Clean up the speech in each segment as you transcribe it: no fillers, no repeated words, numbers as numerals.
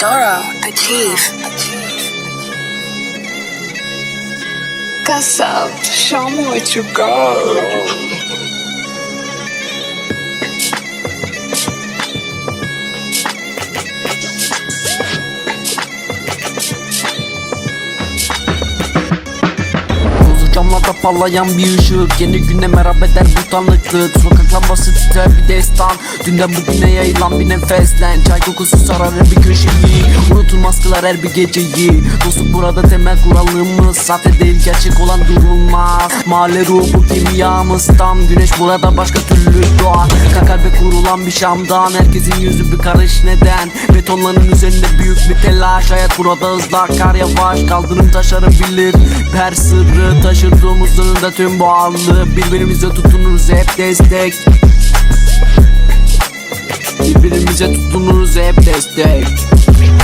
Doro, achieve. Kasab, show me what you got. Camlarda parlayan bir ışık, yeni güne merhaba eder bu tanıklık. Sokak lambası titrer bir destan, dünden bugüne yayılan bir nefeslen. Çay kokusu sarar her bir köşeyi, unutulmaz kılar her bir geceyi. Dostluk burada temel kuralımız, sahte değil gerçek olan durulmaz. Mahalle ruhu kimyamız tam, güneş burada başka türlü doğar. Kalbe kurulan bir şamdan, herkesin yüzü bir karış neden. Betonların üzerinde büyük bir telaş, hayat burada hızlı akar yavaş. Kaldırım taşları bilir her sırrı, taşırdığımız önünde tüm bu ağırlığı. Birbirimize tutunuruz hep destek, birbirimize tutunuruz hep destek.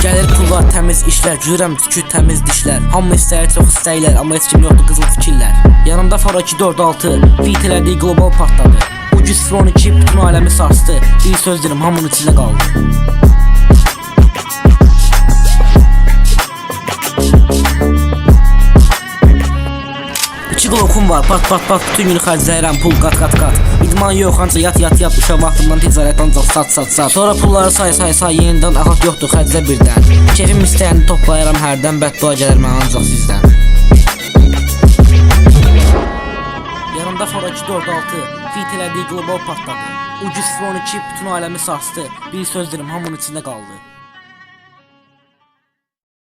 Gəlir pullar, təmiz işlər, görürəm tükü təmiz dişlər. Hamı istəyir, çox istəyirlər, amma heç kim yoxdur qızıl fikirlər. Yanımda Faro 246, fit elədiyi global partladı. Ucu 012 bütün aləmi sarstı. Bir söz derim, hamının içində qaldı. İki glokum var, pat pat pat, bütün günü xərcləyirəm, pul qat qat qat. İdman yox, ancaq yat, uşaq vaxtımdan ticarət ancaq sat. Sonra pulları say, yenidən axat yoxdur, xərclə birdən. Keyfim istəyəni toplayıram hərdən, bəddua gəlir mən ancaq sizdən. Yanımda Faro 246, fit elədiyi global partladı. Ucu 012 bütün aləmi sarstı. Bir söz derim, hamının içində qaldı.